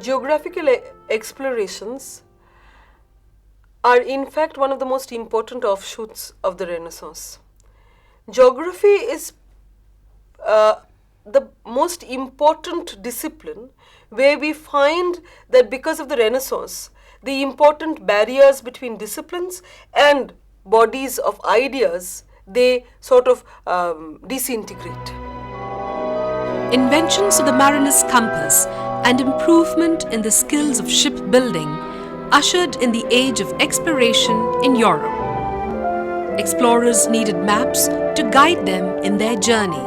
Geographical explorations are in fact one of the most important offshoots of the Renaissance. Geography is the most important discipline where we find that because of the Renaissance, the important barriers between disciplines and bodies of ideas, they sort of disintegrate. Inventions of the mariner's compass and improvement in the skills of shipbuilding ushered in the age of exploration in Europe. Explorers needed maps to guide them in their journey.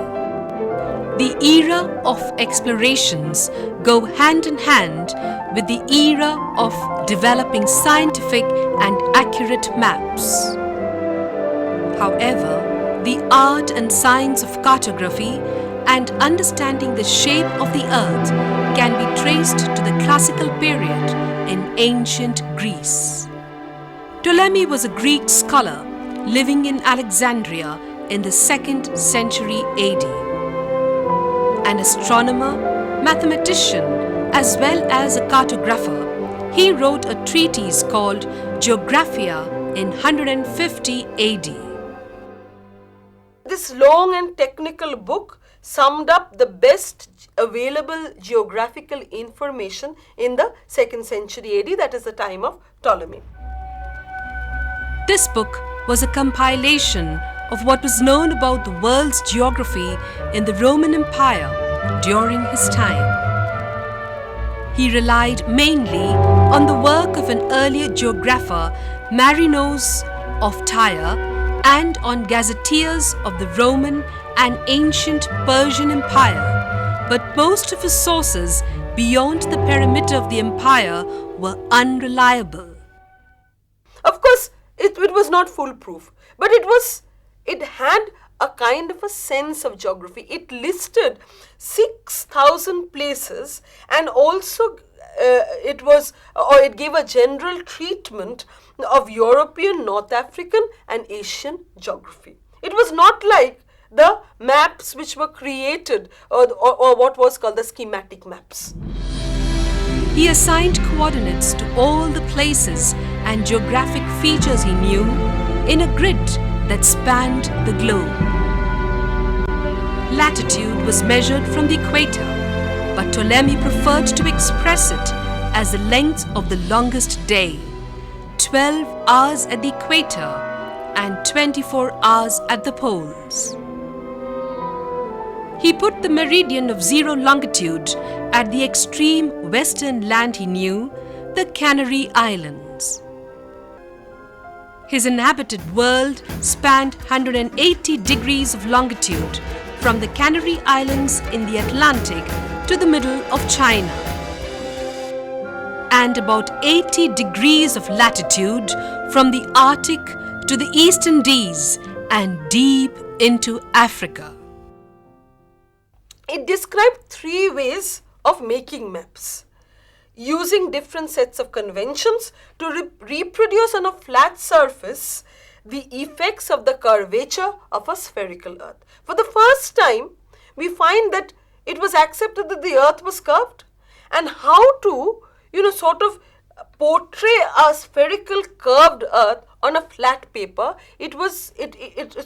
The era of explorations go hand in hand with the era of developing scientific and accurate maps. However, the art and science of cartography and understanding the shape of the earth can be traced to the classical period in ancient Greece. Ptolemy was a Greek scholar living in Alexandria in the 2nd century AD. An astronomer, mathematician, as well as a cartographer, he wrote a treatise called Geographia in 150 AD. This long and technical book summed up the best available geographical information in the 2nd century AD, that is the time of Ptolemy. This book was a compilation of what was known about the world's geography in the Roman Empire during his time. He relied mainly on the work of an earlier geographer, Marinos of Tyre, and on gazetteers of the Roman and ancient Persian Empire, but most of his sources beyond the perimeter of the empire were unreliable. Of course, it was not foolproof, but it had a kind of a sense of geography. It listed 6,000 places, and also it gave a general treatment of European, North African and Asian geography. It was not like the maps which were created or what was called the schematic maps. He assigned coordinates to all the places and geographic features he knew in a grid that spanned the globe. Latitude was measured from the equator, but Ptolemy preferred to express it as the length of the longest day, 12 hours at the equator and 24 hours at the poles. He put the meridian of 0 longitude at the extreme western land he knew, the Canary Islands. His inhabited world spanned 180 degrees of longitude from the Canary Islands in the Atlantic to the middle of China, and about 80 degrees of latitude from the Arctic to the East Indies and deep into Africa. It described 3 ways of making maps, using different sets of conventions to reproduce on a flat surface the effects of the curvature of a spherical earth. For the first time, we find that it was accepted that the earth was curved, and how to, sort of portray a spherical curved earth on a flat paper. It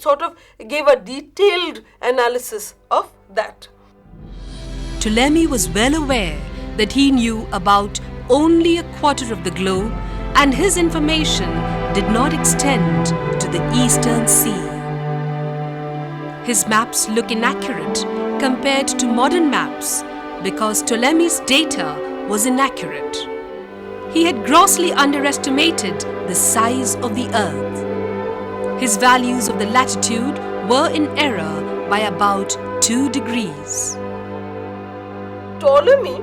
sort of gave a detailed analysis of that. Ptolemy was well aware that he knew about only a quarter of the globe, and his information did not extend to the Eastern Sea. His maps look inaccurate compared to modern maps because Ptolemy's data was inaccurate. He had grossly underestimated the size of the earth. His values of the latitude were in error by about 2 degrees. Ptolemy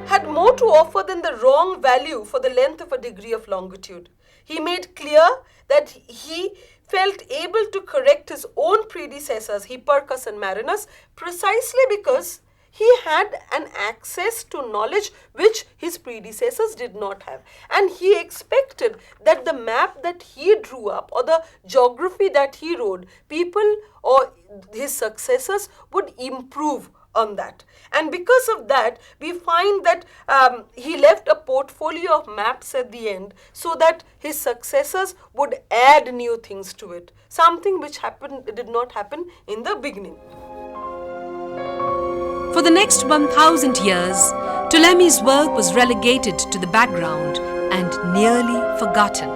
had more to offer than the wrong value for the length of a degree of longitude. He made clear that he felt able to correct his own predecessors, Hipparchus and Marinus, precisely because he had an access to knowledge which his predecessors did not have. And he expected that the map that he drew up or the geography that he wrote, people or his successors would improve on that. And because of that, we find that he left a portfolio of maps at the end so that his successors would add new things to it, something which did not happen in the beginning. For the next 1,000 years, Ptolemy's work was relegated to the background and nearly forgotten.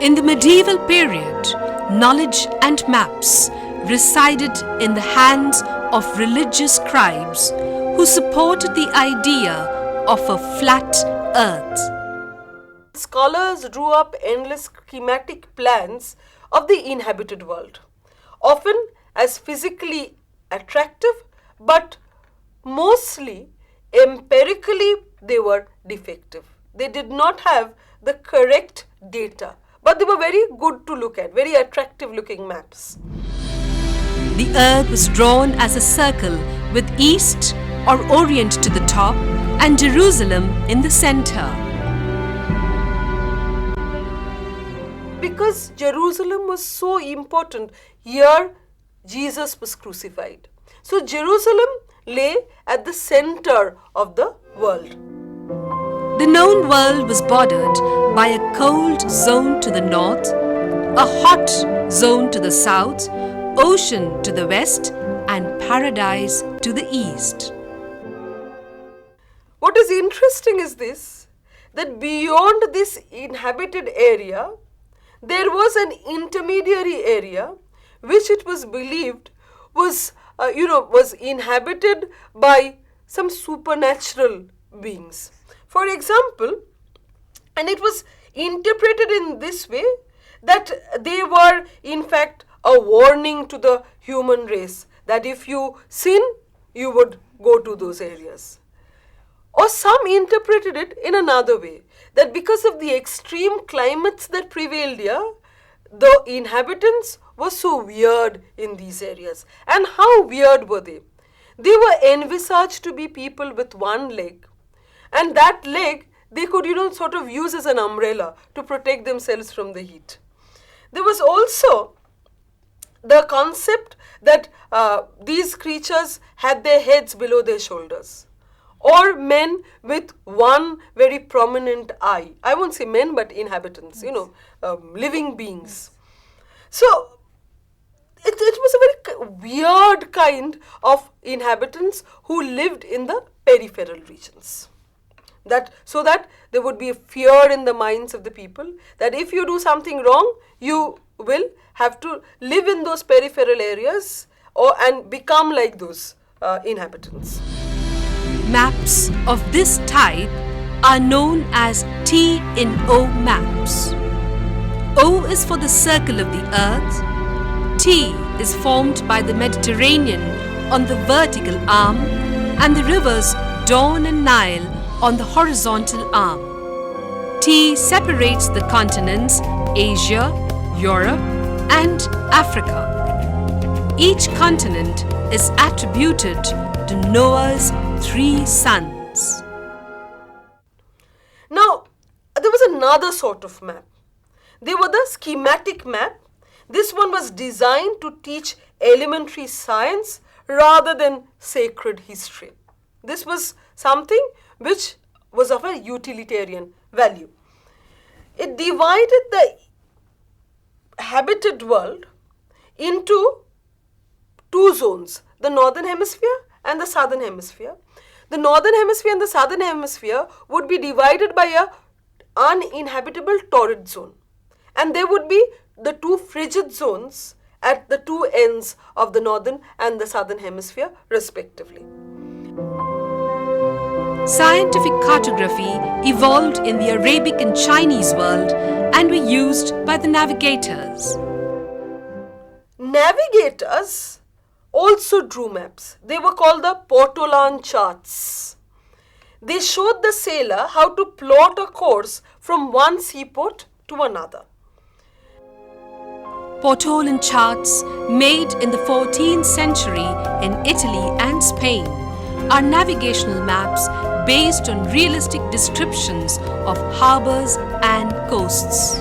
In the medieval period, knowledge and maps resided in the hands of religious scribes who supported the idea of a flat earth. Scholars drew up endless schematic plans of the inhabited world, often as physically attractive, but mostly empirically they were defective. They did not have the correct data, but they were very good to look at, very attractive looking maps. The earth was drawn as a circle with east or orient to the top and Jerusalem in the center. Because Jerusalem was so important, here Jesus was crucified. So Jerusalem lay at the center of the world. The known world was bordered by a cold zone to the north, a hot zone to the south, ocean to the west, and paradise to the east. What is interesting is this, that beyond this inhabited area, there was an intermediary area which it was believed was inhabited by some supernatural beings. For example, and it was interpreted in this way that they were in fact a warning to the human race that if you sin, you would go to those areas. Or some interpreted it in another way, that because of the extreme climates that prevailed here, the inhabitants were so weird in these areas. And how weird were they? They were envisaged to be people with one leg, and that leg they could sort of use as an umbrella to protect themselves from the heat. There was also the concept that these creatures had their heads below their shoulders, or men with one very prominent eye. I won't say men, but inhabitants, living beings. So it was a very weird kind of inhabitants who lived in the peripheral regions. So that there would be a fear in the minds of the people that if you do something wrong, you will have to live in those peripheral areas and become like those inhabitants. Maps of this type are known as T in O maps. O is for the circle of the earth, T is formed by the Mediterranean on the vertical arm and the rivers Don and Nile on the horizontal arm. T separates the continents Asia, Europe, and Africa. Each continent is attributed to Noah's 3 sons. Now, there was another sort of map. They were the schematic map. This one was designed to teach elementary science rather than sacred history. This was something which was of a utilitarian value. It divided the habited world into 2 zones, the northern hemisphere and the southern hemisphere. The northern hemisphere and the southern hemisphere would be divided by a uninhabitable torrid zone, and there would be the 2 frigid zones at the 2 ends of the northern and the southern hemisphere respectively. Scientific cartography evolved in the Arabic and Chinese world and were used by the navigators. Navigators also drew maps. They were called the Portolan charts. They showed the sailor how to plot a course from one seaport to another. Portolan charts made in the 14th century in Italy and Spain are navigational maps based on realistic descriptions of harbors and coasts.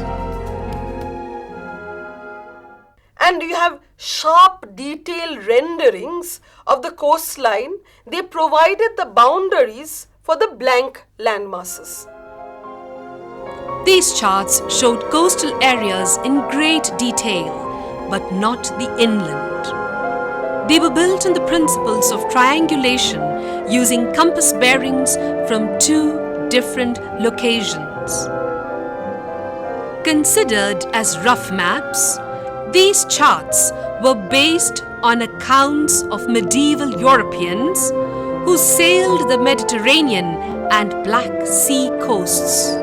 And you have sharp, detailed renderings of the coastline, they provided the boundaries for the blank landmasses. These charts showed coastal areas in great detail, but not the inland. They were built on the principles of triangulation using compass bearings from two different locations. Considered as rough maps, these charts were based on accounts of medieval Europeans who sailed the Mediterranean and Black Sea coasts.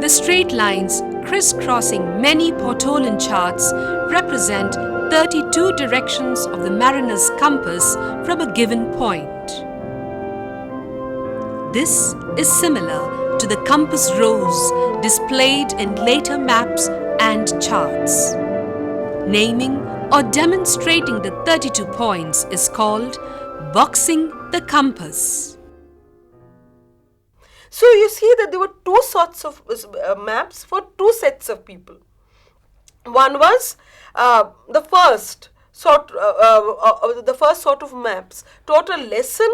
The straight lines crisscrossing many Portolan charts represent 32 directions of the mariner's compass from a given point. This is similar to the compass rose displayed in later maps and charts. Naming or demonstrating the 32 points is called boxing the compass. So you see that there were two sorts of maps for two sets of people. One was the first sort of maps taught a lesson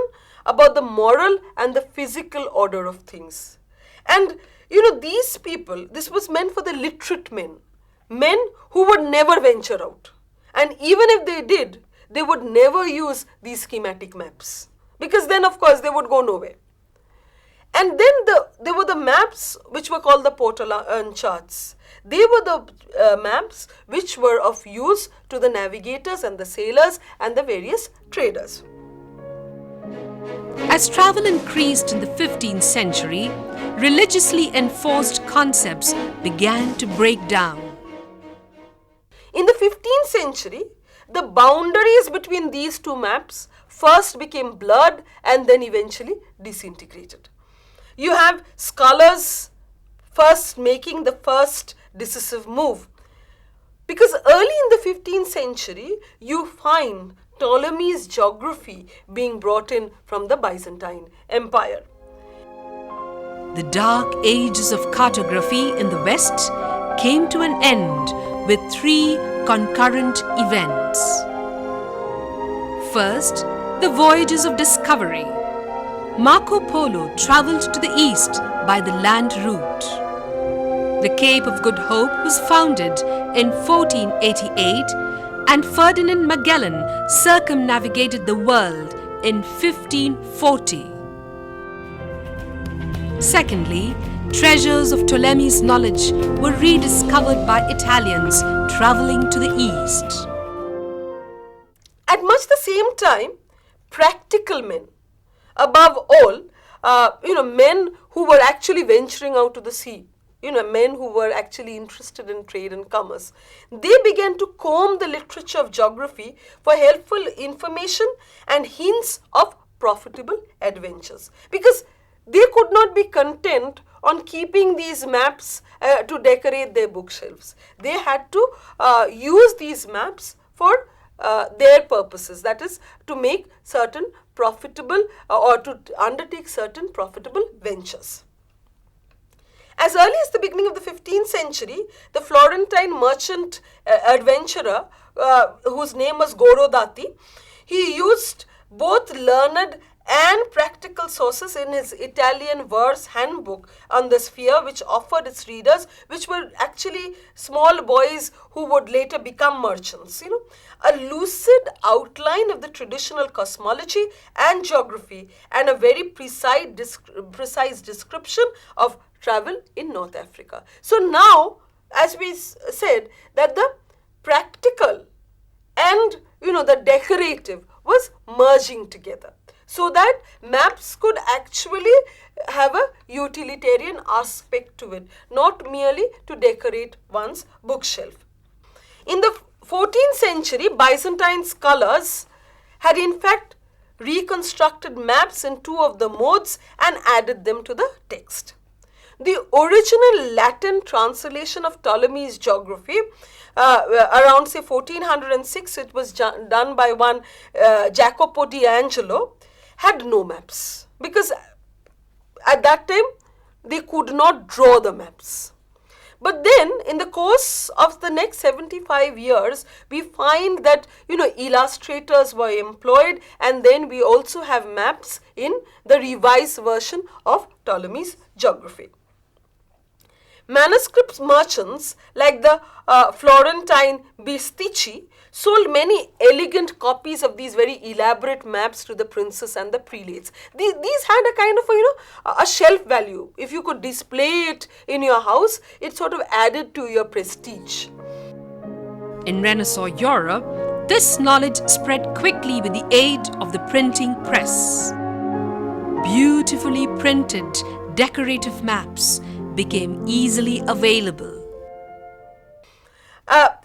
about the moral and the physical order of things. And these people, this was meant for the literate men who would never venture out. And even if they did, they would never use these schematic maps, because then of course they would go nowhere. And then there were the maps which were called the Portolan charts. They were the maps which were of use to the navigators and the sailors and the various traders. As travel increased in the 15th century, religiously enforced concepts began to break down. In the 15th century, the boundaries between these two maps first became blurred and then eventually disintegrated. You have scholars first making the first decisive move, because early in the 15th century you find Ptolemy's geography being brought in from the Byzantine Empire. The dark ages of cartography in the West came to an end with three concurrent events. First, the voyages of discovery. Marco Polo travelled to the east by the land route. The Cape of Good Hope was founded in 1488 and Ferdinand Magellan circumnavigated the world in 1540. Secondly, treasures of Ptolemy's knowledge were rediscovered by Italians travelling to the east. At much the same time, practical men, above all, men who were actually venturing out to the sea, men who were actually interested in trade and commerce, they began to comb the literature of geography for helpful information and hints of profitable adventures, because they could not be content on keeping these maps to decorate their bookshelves. They had to use these maps for their purposes, that is, to make certain profitable or to undertake certain profitable ventures. As early as the beginning of the 15th century, the Florentine merchant adventurer, whose name was Gorodati, he used both learned and practical sources in his Italian verse handbook on the sphere, which offered its readers, which were actually small boys who would later become merchants, a lucid outline of the traditional cosmology and geography and a very precise description of travel in North Africa. So now, as we said, that the practical and the decorative was merging together, so that maps could actually have a utilitarian aspect to it, not merely to decorate one's bookshelf. In the 14th century, Byzantine scholars had in fact reconstructed maps in two of the modes and added them to the text. The original Latin translation of Ptolemy's geography, around say 1406, it was done by one Jacopo di Angelo, had no maps, because at that time they could not draw the maps. But then, in the course of the next 75 years, we find that, illustrators were employed, and then we also have maps in the revised version of Ptolemy's geography. Manuscript merchants like the Florentine Bisticci sold many elegant copies of these very elaborate maps to the princes and the prelates. These had a kind of a shelf value. If you could display it in your house, it sort of added to your prestige. In Renaissance Europe, this knowledge spread quickly with the aid of the printing press. Beautifully printed, decorative maps became easily available.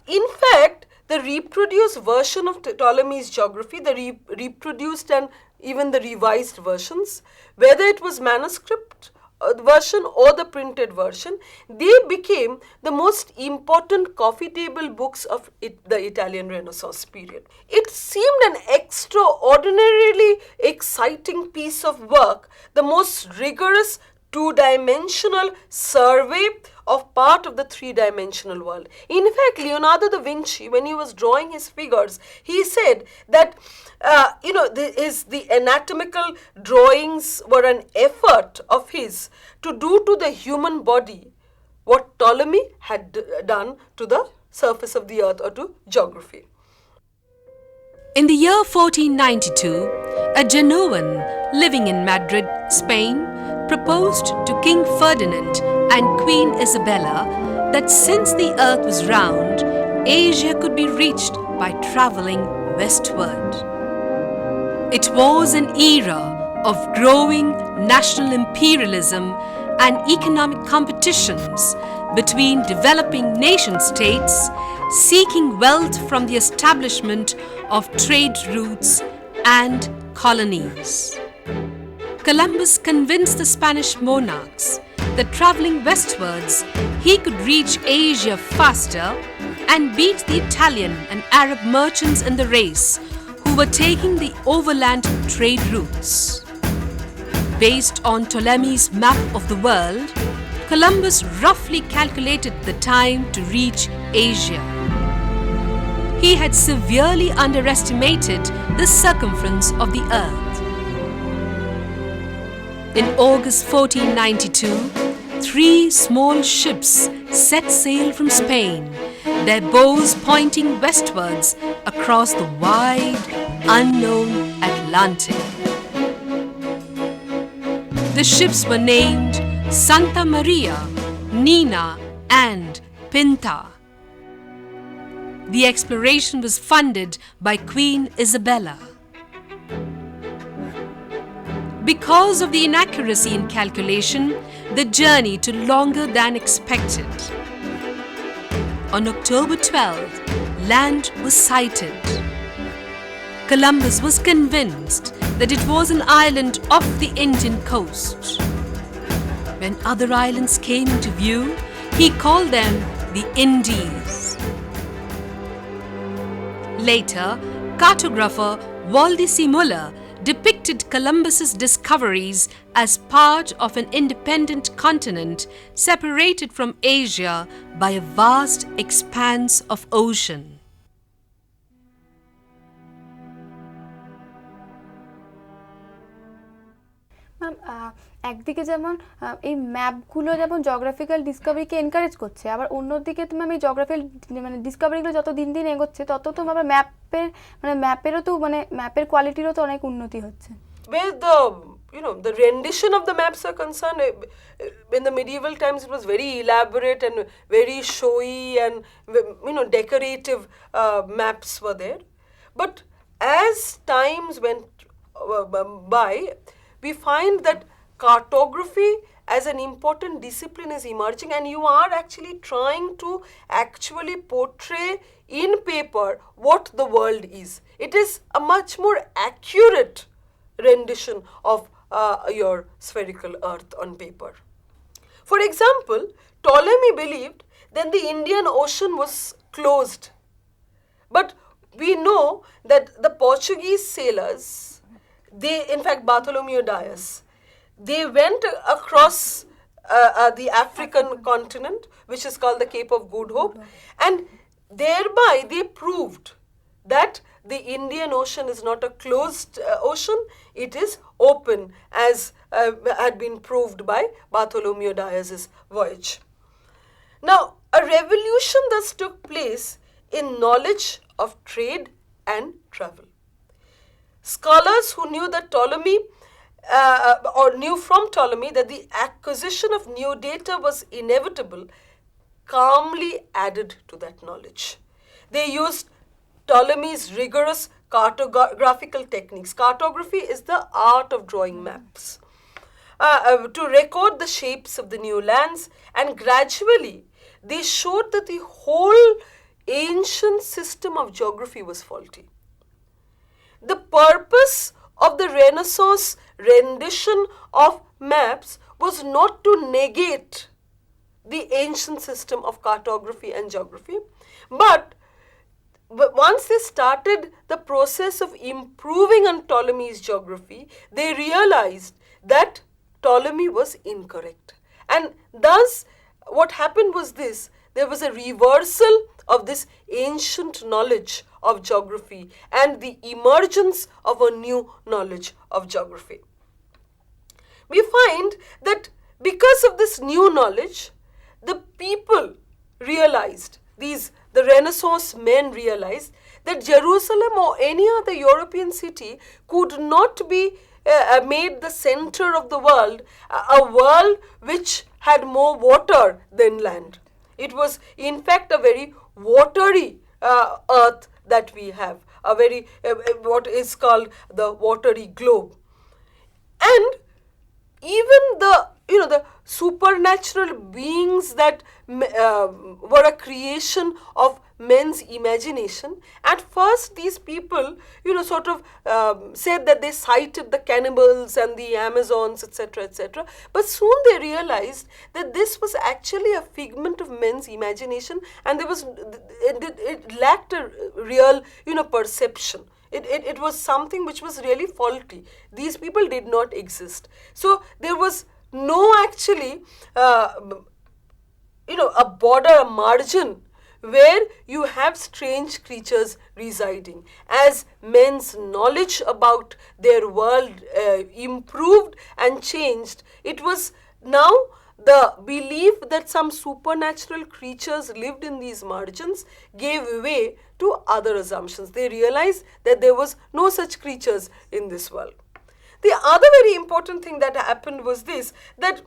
In fact, the reproduced version of Ptolemy's geography, the reproduced and even the revised versions, whether it was manuscript version or the printed version, they became the most important coffee table books of the Italian Renaissance period. It seemed an extraordinarily exciting piece of work, the most rigorous two-dimensional survey of part of the three-dimensional world. In fact, Leonardo da Vinci, when he was drawing his figures, he said that the anatomical drawings were an effort of his to do to the human body what Ptolemy had done to the surface of the earth or to geography. In the year 1492, a Genoan living in Madrid, Spain, proposed to King Ferdinand and Queen Isabella that since the earth was round, Asia could be reached by traveling westward. It was an era of growing national imperialism and economic competitions between developing nation-states seeking wealth from the establishment of trade routes and colonies. Columbus convinced the Spanish monarchs that traveling westwards, he could reach Asia faster and beat the Italian and Arab merchants in the race who were taking the overland trade routes. Based on Ptolemy's map of the world, Columbus roughly calculated the time to reach Asia. He had severely underestimated the circumference of the earth. In August 1492, 3 small ships set sail from Spain, their bows pointing westwards across the wide, unknown Atlantic. The ships were named Santa Maria, Nina, and Pinta. The exploration was funded by Queen Isabella. Because of the inaccuracy in calculation, the journey took longer than expected. On October 12th, land was sighted. Columbus was convinced that it was an island off the Indian coast. When other islands came into view, he called them the Indies. Later, cartographer Waldisi Muller depicted Columbus's discoveries as part of an independent continent separated from Asia by a vast expanse of ocean. Ma'am একদিকে যেমন এই ম্যাপগুলো যেমন geographical ডিসকভারিকে encourage করছে, আবার অন্যদিকে তো ma'am এই geographical ডিসকভারিগুলো যত দিন দিন এগোচ্ছে তত তো আবার ম্যাপেরও তো ম্যাপের কোয়ালিটিরও তো অনেক উন্নতি হচ্ছে। Where the rendition of the maps are concerned, in the medieval times it was very elaborate and very showy and decorative maps were there. But as times went by, we find that cartography as an important discipline is emerging, and you are actually trying to actually portray in paper what the world is. It is a much more accurate rendition of your spherical earth on paper. For example, Ptolemy believed that the Indian Ocean was closed. But we know that the Portuguese sailors, in fact Bartholomew Dias, they went across the African continent, which is called the Cape of Good Hope, and thereby they proved that the Indian Ocean is not a closed ocean, it is open, as had been proved by Bartholomew Diaz's voyage. Now, a revolution thus took place in knowledge of trade and travel. Scholars who knew that Ptolemy or knew from Ptolemy that the acquisition of new data was inevitable calmly added to that knowledge. They used Ptolemy's rigorous cartographical techniques. Cartography is the art of drawing maps. To record the shapes of the new lands, and gradually they showed that the whole ancient system of geography was faulty. The purpose of the Renaissance rendition of maps was not to negate the ancient system of cartography and geography, but once they started the process of improving on Ptolemy's geography, they realized that Ptolemy was incorrect. And thus, what happened was this: there was a reversal of this ancient knowledge of geography and the emergence of a new knowledge of geography. We find that because of this new knowledge, the people realized, the Renaissance men realized, that Jerusalem or any other European city could not be made the center of the world, a world which had more water than land. It was in fact a very watery earth that we have, a very what is called the watery globe. And even the supernatural beings that were a creation of men's imagination, at first these people sort of said that they sighted the cannibals and the Amazons, etc., etc., but soon they realized that this was actually a figment of men's imagination, and it lacked a real perception. It was something which was really faulty. These people did not exist. So there was no actually a border, a margin where you have strange creatures residing. As men's knowledge about their world improved and changed, it was now the belief that some supernatural creatures lived in these margins gave way to other assumptions. They realized that there was no such creatures in this world. The other very important thing that happened was this, that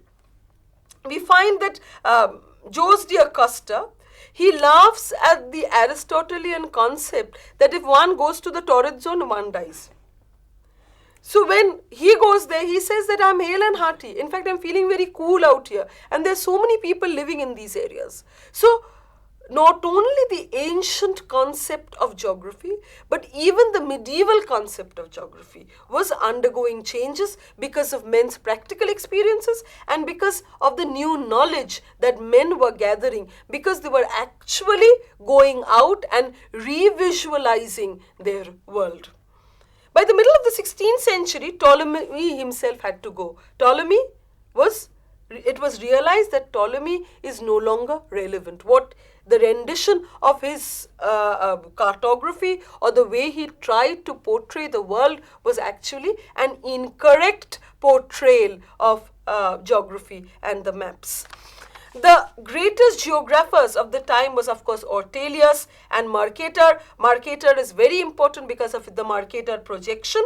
we find that Jose de Acosta, he laughs at the Aristotelian concept that if one goes to the torrid zone, one dies. So when he goes there, he says that I'm hale and hearty. In fact, I'm feeling very cool out here. And there's so many people living in these areas. So not only the ancient concept of geography, but even the medieval concept of geography was undergoing changes because of men's practical experiences and because of the new knowledge that men were gathering, because they were actually going out and revisualizing their world. By the middle of the 16th century, Ptolemy himself had to go. It was realized that Ptolemy is no longer relevant. The rendition of his cartography or the way he tried to portray the world was actually an incorrect portrayal of geography and the maps. The greatest geographers of the time was, of course, Ortelius and Mercator. Mercator is very important because of the Mercator projection.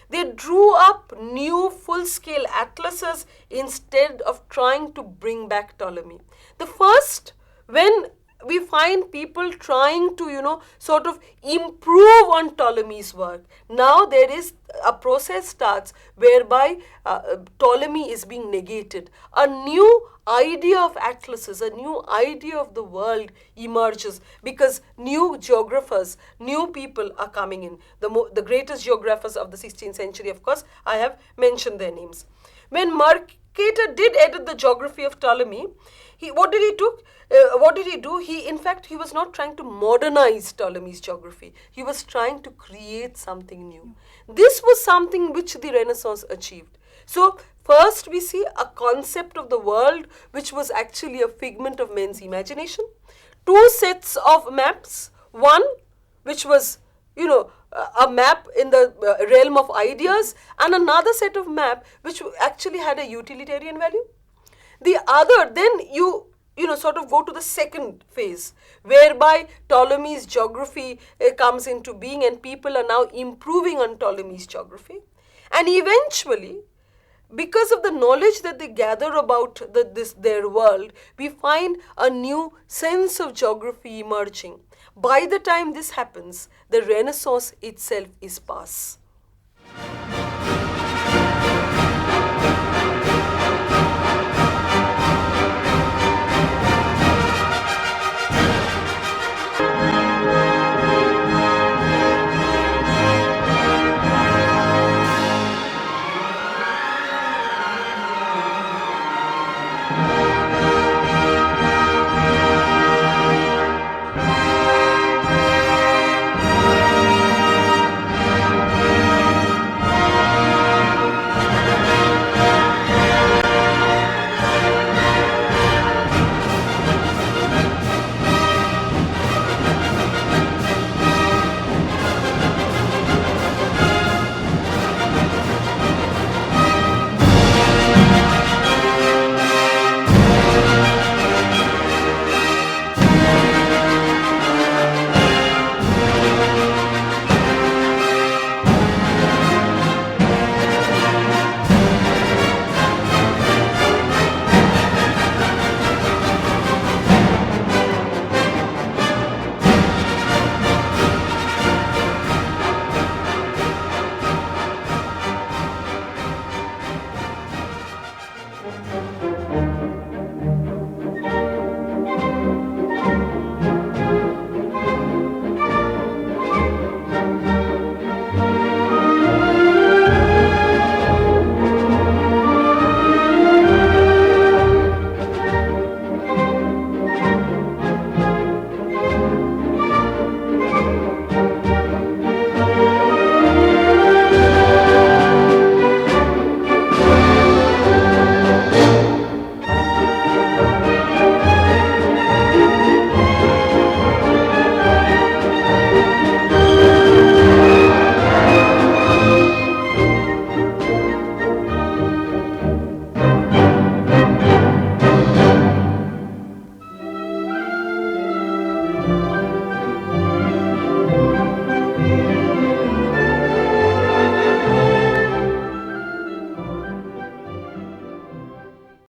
They drew up new full-scale atlases instead of trying to bring back Ptolemy. The first, when we find people trying to, sort of improve on Ptolemy's work, now there is a process starts whereby Ptolemy is being negated. A new idea of atlases, a new idea of the world emerges because new geographers, new people are coming in. The greatest geographers of the 16th century, of course, I have mentioned their names. When Mercator did edit the geography of Ptolemy, what did he do? He was not trying to modernize Ptolemy's geography. He was trying to create something new. This was something which the Renaissance achieved. So, First, we see a concept of the world which was actually a figment of men's imagination. Two sets of maps, one which was, a map in the realm of ideas, and another set of map which actually had a utilitarian value. The other, then you sort of go to the second phase, whereby Ptolemy's geography comes into being, and people are now improving on Ptolemy's geography. And eventually, because of the knowledge that they gather about their world, we find a new sense of geography emerging. By the time this happens, the Renaissance itself is past.